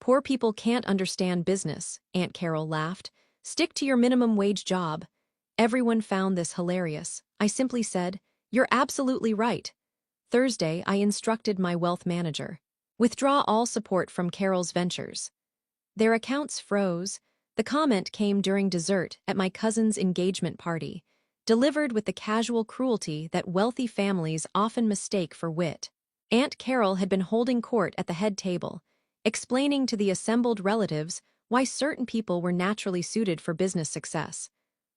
Poor people can't understand business, Aunt Carol laughed. Stick to your minimum wage job. Everyone found this hilarious. I simply said, "You're absolutely right." Thursday, I instructed my wealth manager. Withdraw all support from Carol's ventures. Their accounts froze. The comment came during dessert at my cousin's engagement party, delivered with the casual cruelty that wealthy families often mistake for wit. Aunt Carol had been holding court at the head table, explaining to the assembled relatives why certain people were naturally suited for business success,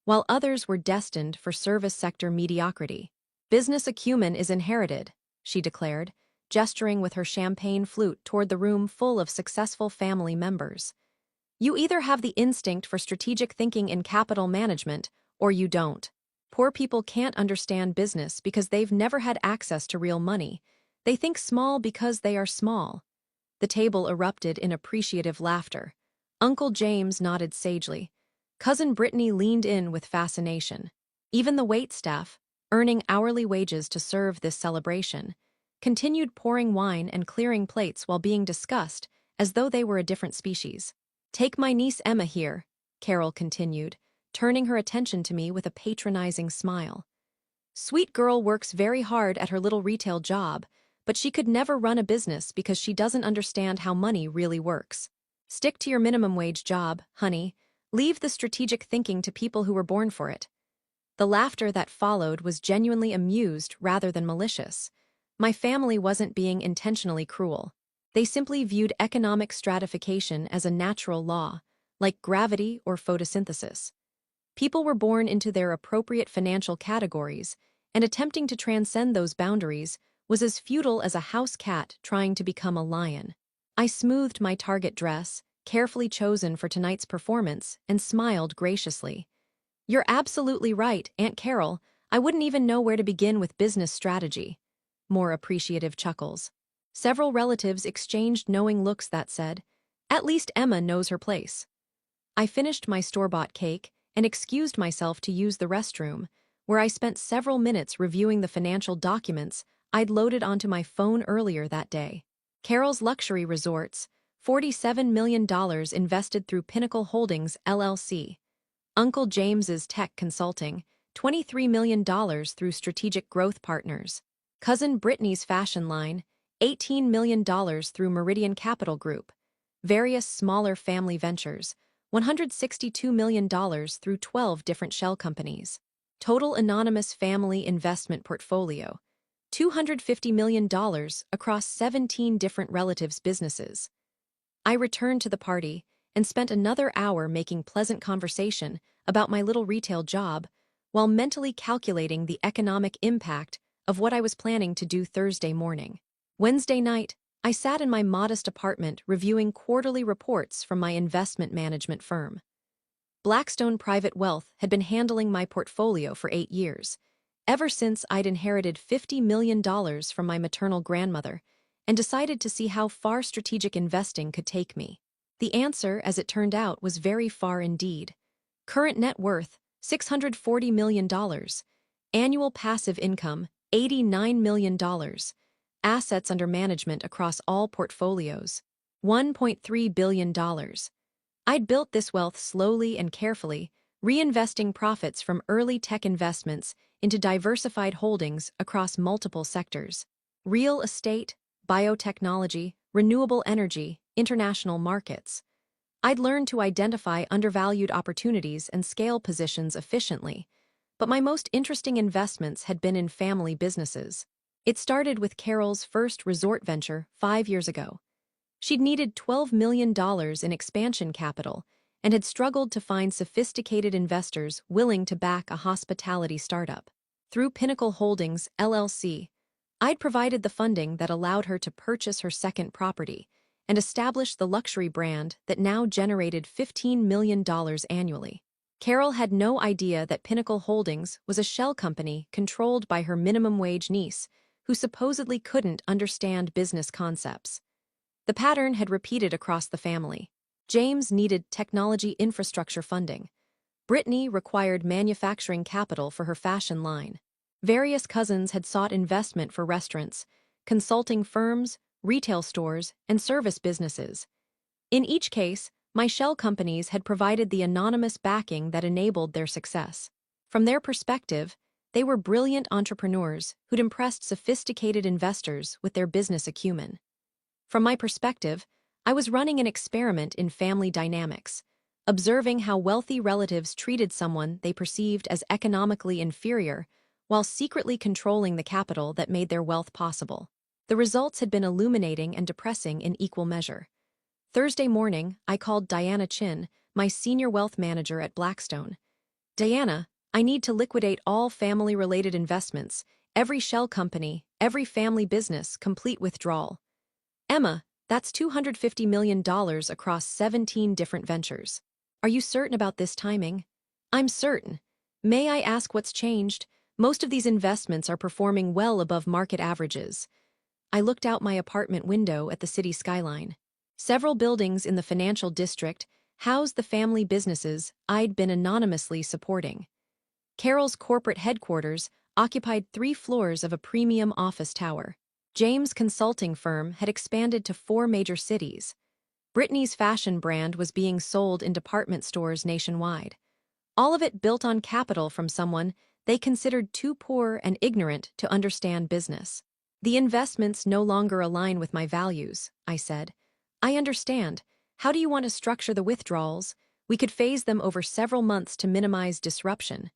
while others were destined for service sector mediocrity. Business acumen is inherited, she declared, gesturing with her champagne flute toward the room full of successful family members. You either have the instinct for strategic thinking in capital management, or you don't. Poor people can't understand business because they've never had access to real money. They think small because they are small. The table erupted in appreciative laughter. Uncle James nodded sagely. Cousin Brittany leaned in with fascination. Even the waitstaff, earning hourly wages to serve this celebration, continued pouring wine and clearing plates while being discussed as though they were a different species. Take my niece Emma here, Carol continued, turning her attention to me with a patronizing smile. Sweet girl works very hard at her little retail job, but she could never run a business because she doesn't understand how money really works. Stick to your minimum wage job, honey. Leave the strategic thinking to people who were born for it. The laughter that followed was genuinely amused rather than malicious. My family wasn't being intentionally cruel. They simply viewed economic stratification as a natural law, like gravity or photosynthesis. People were born into their appropriate financial categories, and attempting to transcend those boundaries was as futile as a house cat trying to become a lion. I smoothed my target dress, carefully chosen for tonight's performance, and smiled graciously. You're absolutely right, Aunt Carol. I wouldn't even know where to begin with business strategy. More appreciative chuckles. Several relatives exchanged knowing looks that said, at least Emma knows her place. I finished my store-bought cake and excused myself to use the restroom, where I spent several minutes reviewing the financial documents I'd loaded onto my phone earlier that day. Carol's Luxury Resorts, $47 million invested through Pinnacle Holdings, LLC. Uncle James's Tech Consulting, $23 million through Strategic Growth Partners. Cousin Brittany's fashion line, $18 million through Meridian Capital Group. Various smaller family ventures, $162 million through 12 different shell companies. Total anonymous family investment portfolio, $250 million across 17 different relatives' businesses. I returned to the party and spent another hour making pleasant conversation about my little retail job while mentally calculating the economic impact of what I was planning to do Thursday morning. Wednesday night, I sat in my modest apartment reviewing quarterly reports from my investment management firm. Blackstone Private Wealth had been handling my portfolio for 8 years, ever since I'd inherited $50 million from my maternal grandmother and decided to see how far strategic investing could take me. The answer, as it turned out, was very far indeed. Current net worth, $640 million. Annual passive income, $89 million. Assets under management across all portfolios, $1.3 billion. I'd built this wealth slowly and carefully, reinvesting profits from early tech investments into diversified holdings across multiple sectors: real estate, biotechnology, renewable energy, international markets. I'd learned to identify undervalued opportunities and scale positions efficiently, but my most interesting investments had been in family businesses. It started with Carol's first resort venture 5 years ago. She'd needed $12 million in expansion capital and had struggled to find sophisticated investors willing to back a hospitality startup. Through Pinnacle Holdings, LLC, I'd provided the funding that allowed her to purchase her second property and establish the luxury brand that now generated $15 million annually. Carol had no idea that Pinnacle Holdings was a shell company controlled by her minimum wage niece, who supposedly couldn't understand business concepts. The pattern had repeated across the family. James needed technology infrastructure funding. Brittany required manufacturing capital for her fashion line. Various cousins had sought investment for restaurants, consulting firms, retail stores, and service businesses. In each case, my shell companies had provided the anonymous backing that enabled their success. From their perspective, they were brilliant entrepreneurs who'd impressed sophisticated investors with their business acumen. From my perspective, I was running an experiment in family dynamics, observing how wealthy relatives treated someone they perceived as economically inferior while secretly controlling the capital that made their wealth possible. The results had been illuminating and depressing in equal measure. Thursday morning, I called Diana Chin, my senior wealth manager at Blackstone. Diana, I need to liquidate all family-related investments, every shell company, every family business, complete withdrawal. Emma, that's $250 million across 17 different ventures. Are you certain about this timing? I'm certain. May I ask what's changed? Most of these investments are performing well above market averages. I looked out my apartment window at the city skyline. Several buildings in the financial district housed the family businesses I'd been anonymously supporting. Carol's corporate headquarters occupied 3 floors of a premium office tower. James' consulting firm had expanded to 4 major cities. Brittany's fashion brand was being sold in department stores nationwide. All of it built on capital from someone they considered too poor and ignorant to understand business. The investments no longer align with my values, I said. I understand. How do you want to structure the withdrawals? We could phase them over several months to minimize disruption.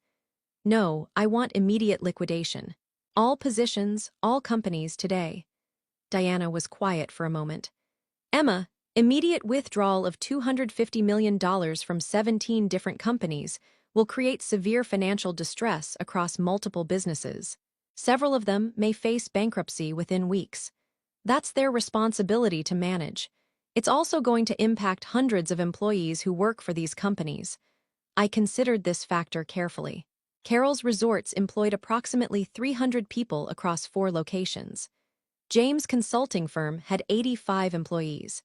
No, I want immediate liquidation. All positions, all companies today. Diana was quiet for a moment. Emma, immediate withdrawal of $250 million from 17 different companies will create severe financial distress across multiple businesses. Several of them may face bankruptcy within weeks. That's their responsibility to manage. It's also going to impact hundreds of employees who work for these companies. I considered this factor carefully. Carol's resorts employed approximately 300 people across 4 locations. James' consulting firm had 85 employees.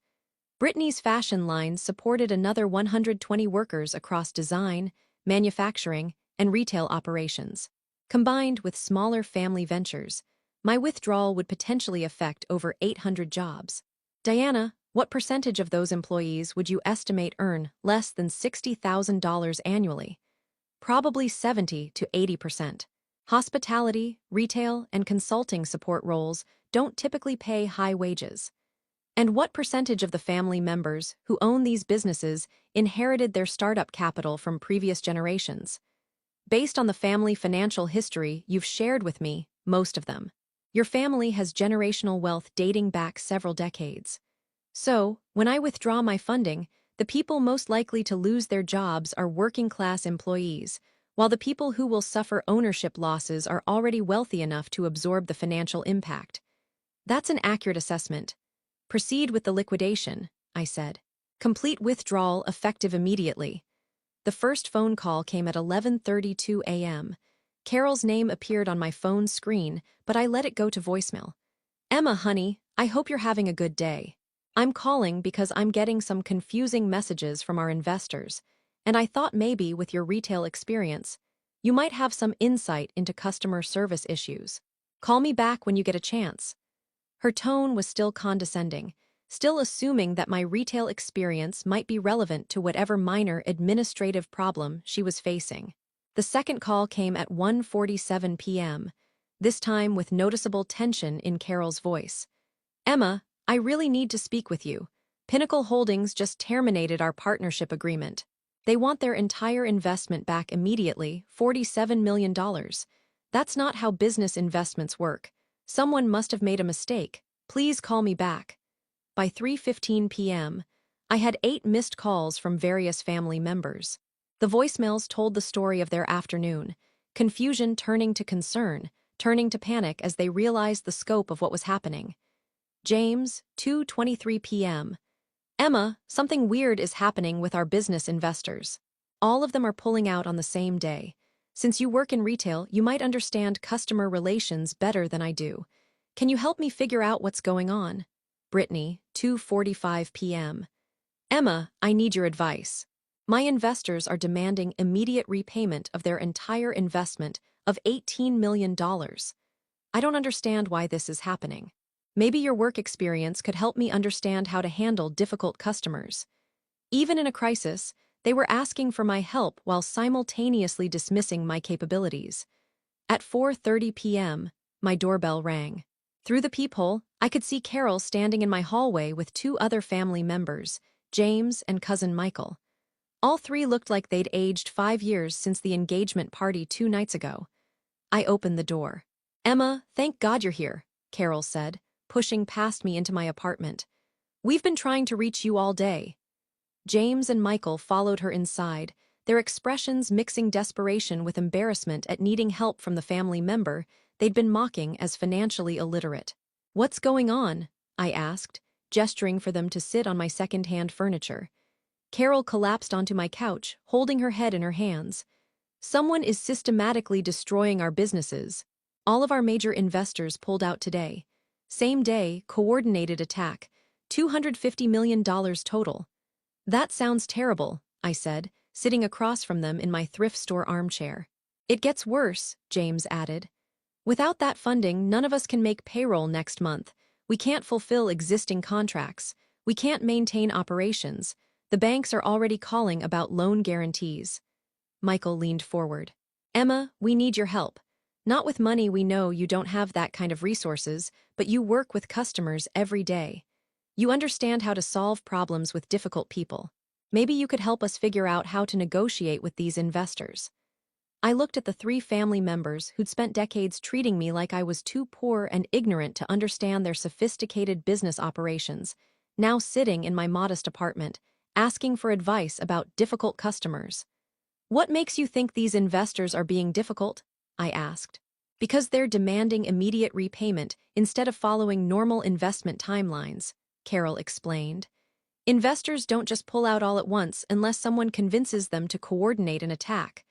Brittany's fashion line supported another 120 workers across design, manufacturing, and retail operations. Combined with smaller family ventures, my withdrawal would potentially affect over 800 jobs. Diana, what percentage of those employees would you estimate earn less than $60,000 annually? Probably 70 to 80%. Hospitality, retail, and consulting support roles don't typically pay high wages. And what percentage of the family members who own these businesses inherited their startup capital from previous generations? Based on the family financial history you've shared with me, most of them. Your family has generational wealth dating back several decades. So, when I withdraw my funding, the people most likely to lose their jobs are working-class employees, while the people who will suffer ownership losses are already wealthy enough to absorb the financial impact. That's an accurate assessment. Proceed with the liquidation, I said. Complete withdrawal effective immediately. The first phone call came at 11:32 a.m. Carol's name appeared on my phone's screen, but I let it go to voicemail. Emma, honey, I hope you're having a good day. I'm calling because I'm getting some confusing messages from our investors, and I thought maybe with your retail experience, you might have some insight into customer service issues. Call me back when you get a chance. Her tone was still condescending, still assuming that my retail experience might be relevant to whatever minor administrative problem she was facing. The second call came at 1:47 p.m., this time with noticeable tension in Carol's voice. Emma, I really need to speak with you. Pinnacle Holdings just terminated our partnership agreement. They want their entire investment back immediately, $47 million. That's not how business investments work. Someone must have made a mistake. Please call me back. By 3:15 p.m., I had 8 missed calls from various family members. The voicemails told the story of their afternoon, confusion turning to concern, turning to panic as they realized the scope of what was happening. James, 2:23 p.m. Emma, something weird is happening with our business investors. All of them are pulling out on the same day. Since you work in retail, you might understand customer relations better than I do. Can you help me figure out what's going on? Brittany, 2:45 p.m. Emma, I need your advice. My investors are demanding immediate repayment of their entire investment of $18 million. I don't understand why this is happening. Maybe your work experience could help me understand how to handle difficult customers. Even in a crisis, they were asking for my help while simultaneously dismissing my capabilities. At 4:30 p.m., my doorbell rang. Through the peephole, I could see Carol standing in my hallway with two other family members, James and cousin Michael. All three looked like they'd aged 5 years since the engagement party 2 nights ago. I opened the door. "Emma, thank God you're here," Carol said, pushing past me into my apartment. "We've been trying to reach you all day." James and Michael followed her inside, their expressions mixing desperation with embarrassment at needing help from the family member they'd been mocking as financially illiterate. "What's going on?" I asked, gesturing for them to sit on my second-hand furniture. Carol collapsed onto my couch, holding her head in her hands. "Someone is systematically destroying our businesses. All of our major investors pulled out today. Same day, coordinated attack. $250 million total." "That sounds terrible," I said, sitting across from them in my thrift store armchair. "It gets worse," James added. "Without that funding, none of us can make payroll next month. We can't fulfill existing contracts. We can't maintain operations. The banks are already calling about loan guarantees." Michael leaned forward. "Emma, we need your help. Not with money, we know you don't have that kind of resources, but you work with customers every day. You understand how to solve problems with difficult people. Maybe you could help us figure out how to negotiate with these investors." I looked at the three family members who'd spent decades treating me like I was too poor and ignorant to understand their sophisticated business operations, now sitting in my modest apartment, asking for advice about difficult customers. "What makes you think these investors are being difficult?" I asked. "Because they're demanding immediate repayment instead of following normal investment timelines," Carol explained. "Investors don't just pull out all at once unless someone convinces them to coordinate an attack.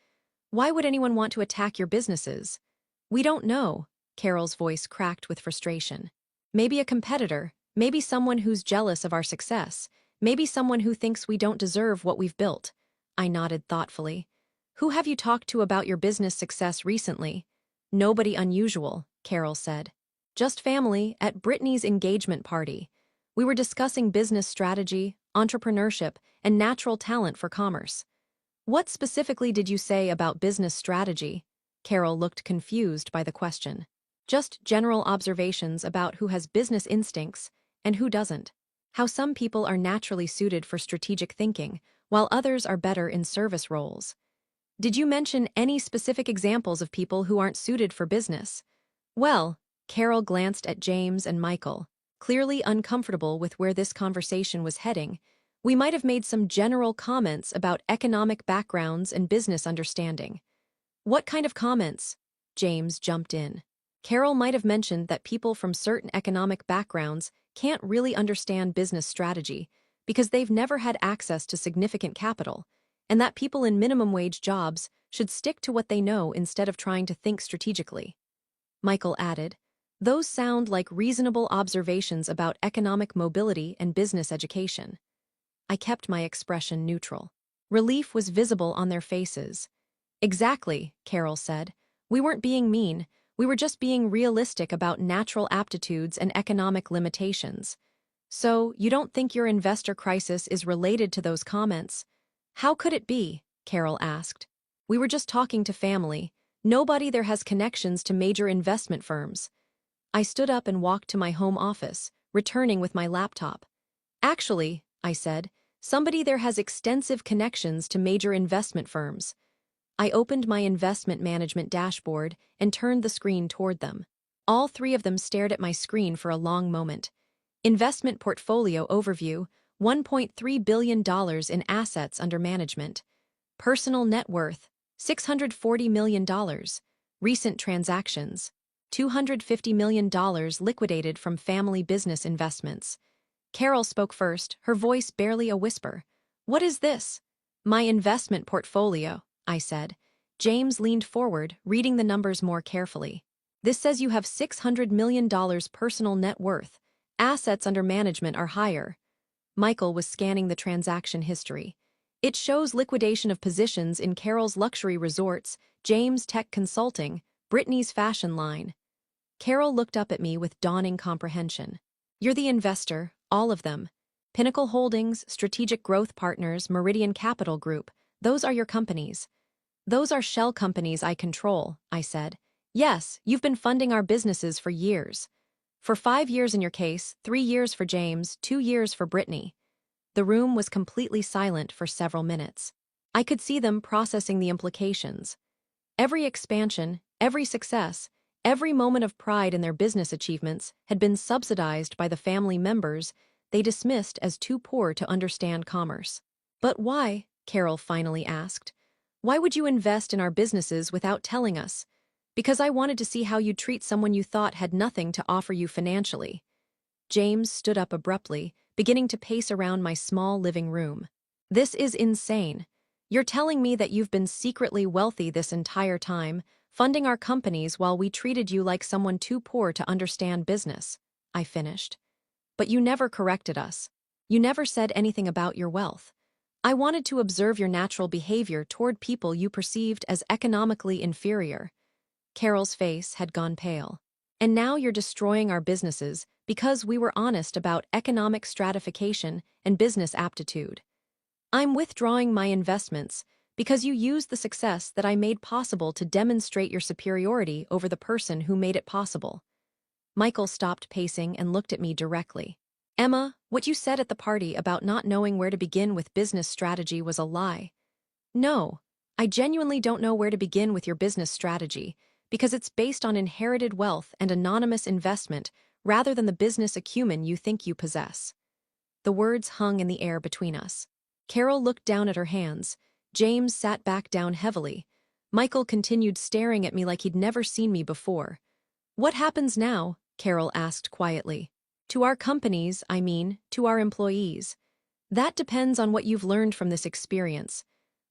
Why would anyone want to attack your businesses?" "We don't know," Carol's voice cracked with frustration. "Maybe a competitor, maybe someone who's jealous of our success, maybe someone who thinks we don't deserve what we've built." I nodded thoughtfully. "Who have you talked to about your business success recently?" "Nobody unusual," Carol said. "Just family at Brittany's engagement party. We were discussing business strategy, entrepreneurship, and natural talent for commerce." "What specifically did you say about business strategy?" Carol looked confused by the question. "Just general observations about who has business instincts and who doesn't. How some people are naturally suited for strategic thinking, while others are better in service roles." "Did you mention any specific examples of people who aren't suited for business?" "Well," Carol glanced at James and Michael, clearly uncomfortable with where this conversation was heading, "we might have made some general comments about economic backgrounds and business understanding." "What kind of comments?" James jumped in. "Carol might have mentioned that people from certain economic backgrounds can't really understand business strategy because they've never had access to significant capital, and that people in minimum wage jobs should stick to what they know instead of trying to think strategically." Michael added, "Those sound like reasonable observations about economic mobility and business education." I kept my expression neutral. Relief was visible on their faces. "Exactly," Carol said. "We weren't being mean. We were just being realistic about natural aptitudes and economic limitations." "So, you don't think your investor crisis is related to those comments?" "How could it be?" Carol asked. "We were just talking to family. Nobody there has connections to major investment firms." I stood up and walked to my home office, returning with my laptop. "Actually," I said, "somebody there has extensive connections to major investment firms." I opened my investment management dashboard and turned the screen toward them. All three of them stared at my screen for a long moment. Investment portfolio overview, $1.3 billion in assets under management. Personal net worth, $640 million. Recent transactions, $250 million liquidated from family business investments. Carol spoke first, her voice barely a whisper. "What is this?" "My investment portfolio," I said. James leaned forward, reading the numbers more carefully. "This says you have $600 million personal net worth. Assets under management are higher." Michael was scanning the transaction history. "It shows liquidation of positions in Carol's luxury resorts, James Tech Consulting, Brittany's fashion line." Carol looked up at me with dawning comprehension. You're the investor, all of them. Pinnacle Holdings, Strategic Growth Partners, Meridian Capital Group, those are your companies. Those are shell companies I control, I said. Yes, you've been funding our businesses for years. For 5 years in your case, 3 years for James, 2 years for Brittany. The room was completely silent for several minutes. I could see them processing the implications. Every expansion, every success, every moment of pride in their business achievements had been subsidized by the family members they dismissed as too poor to understand commerce. But why? Carol finally asked. Why would you invest in our businesses without telling us? Because I wanted to see how you'd treat someone you thought had nothing to offer you financially. James stood up abruptly, beginning to pace around my small living room. This is insane. You're telling me that you've been secretly wealthy this entire time, funding our companies while we treated you like someone too poor to understand business, I finished. But you never corrected us. You never said anything about your wealth. I wanted to observe your natural behavior toward people you perceived as economically inferior. Carol's face had gone pale. And now you're destroying our businesses because we were honest about economic stratification and business aptitude. I'm withdrawing my investments because you used the success that I made possible to demonstrate your superiority over the person who made it possible. Michael stopped pacing and looked at me directly. Emma, what you said at the party about not knowing where to begin with business strategy was a lie. No, I genuinely don't know where to begin with your business strategy because it's based on inherited wealth and anonymous investment rather than the business acumen you think you possess. The words hung in the air between us. Carol looked down at her hands. James sat back down heavily. Michael continued staring at me like he'd never seen me before. What happens now? Carol asked quietly. To our companies, I mean, to our employees. That depends on what you've learned from this experience.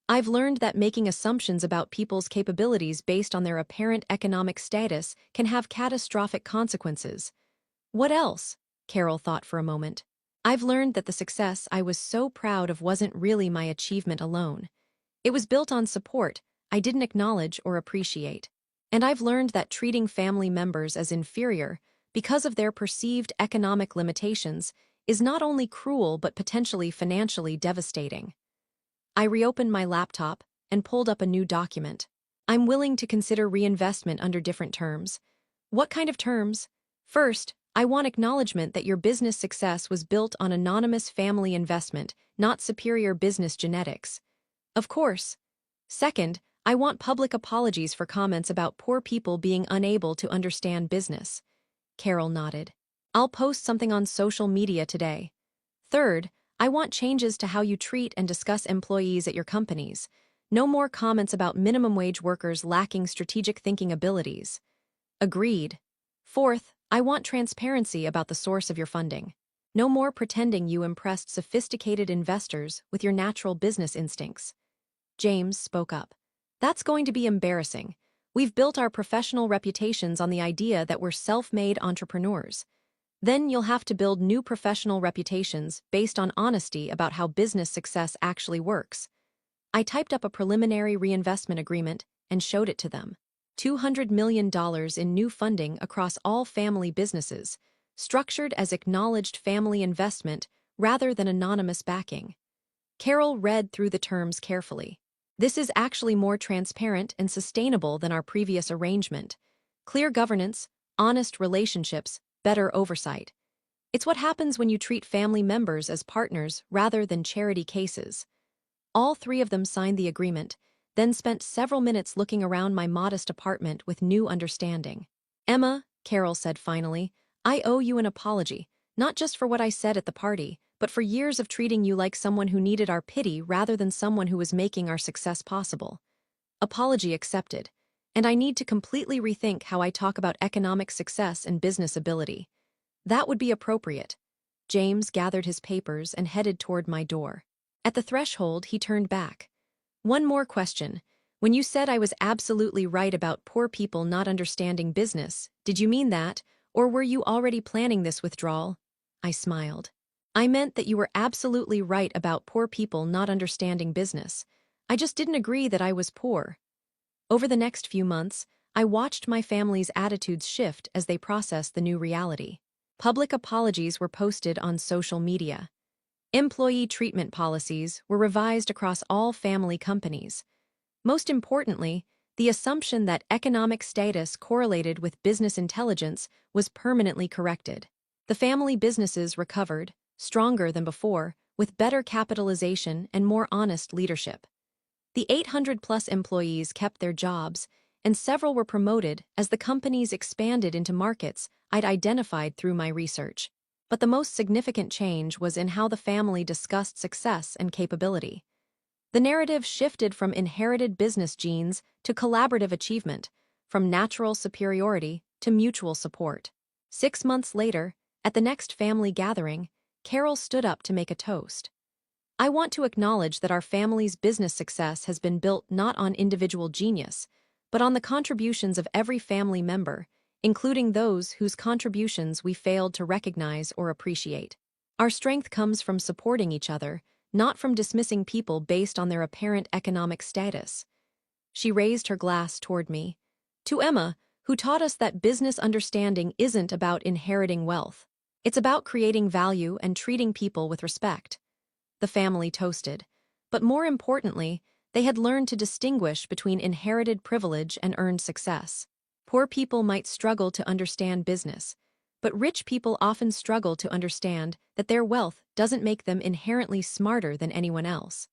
I've learned that making assumptions about people's capabilities based on their apparent economic status can have catastrophic consequences. What else? Carol thought for a moment. I've learned that the success I was so proud of wasn't really my achievement alone. It was built on support I didn't acknowledge or appreciate. And I've learned that treating family members as inferior because of their perceived economic limitations is not only cruel but potentially financially devastating. I reopened my laptop and pulled up a new document. I'm willing to consider reinvestment under different terms. What kind of terms? First, I want acknowledgement that your business success was built on anonymous family investment, not superior business genetics. Of course. Second, I want public apologies for comments about poor people being unable to understand business. Carol nodded. I'll post something on social media today. Third, I want changes to how you treat and discuss employees at your companies. No more comments about minimum wage workers lacking strategic thinking abilities. Agreed. Fourth, I want transparency about the source of your funding. No more pretending you impressed sophisticated investors with your natural business instincts. James spoke up. That's going to be embarrassing. We've built our professional reputations on the idea that we're self-made entrepreneurs. Then you'll have to build new professional reputations based on honesty about how business success actually works. I typed up a preliminary reinvestment agreement and showed it to them. $200 million in new funding across all family businesses, structured as acknowledged family investment rather than anonymous backing. Carol read through the terms carefully. This is actually more transparent and sustainable than our previous arrangement. Clear governance, honest relationships, better oversight. It's what happens when you treat family members as partners rather than charity cases. All three of them signed the agreement, then spent several minutes looking around my modest apartment with new understanding. Emma, Carol said finally, I owe you an apology, not just for what I said at the party, but for years of treating you like someone who needed our pity rather than someone who was making our success possible. Apology accepted, and I need to completely rethink how I talk about economic success and business ability. That would be appropriate. James gathered his papers and headed toward my door. At the threshold, he turned back. One more question. When you said I was absolutely right about poor people not understanding business, did you mean that, or were you already planning this withdrawal? I smiled. I meant that you were absolutely right about poor people not understanding business. I just didn't agree that I was poor. Over the next few months, I watched my family's attitudes shift as they processed the new reality. Public apologies were posted on social media. Employee treatment policies were revised across all family companies. Most importantly, the assumption that economic status correlated with business intelligence was permanently corrected. The family businesses recovered, stronger than before, with better capitalization and more honest leadership. The 800-plus employees kept their jobs, and several were promoted as the companies expanded into markets I'd identified through my research. But the most significant change was in how the family discussed success and capability. The narrative shifted from inherited business genes to collaborative achievement, from natural superiority to mutual support. 6 months later, at the next family gathering, Carol stood up to make a toast. I want to acknowledge that our family's business success has been built not on individual genius, but on the contributions of every family member, including those whose contributions we failed to recognize or appreciate. Our strength comes from supporting each other, not from dismissing people based on their apparent economic status. She raised her glass toward me. To Emma, who taught us that business understanding isn't about inheriting wealth. It's about creating value and treating people with respect. The family toasted. But more importantly, they had learned to distinguish between inherited privilege and earned success. Poor people might struggle to understand business, but rich people often struggle to understand that their wealth doesn't make them inherently smarter than anyone else.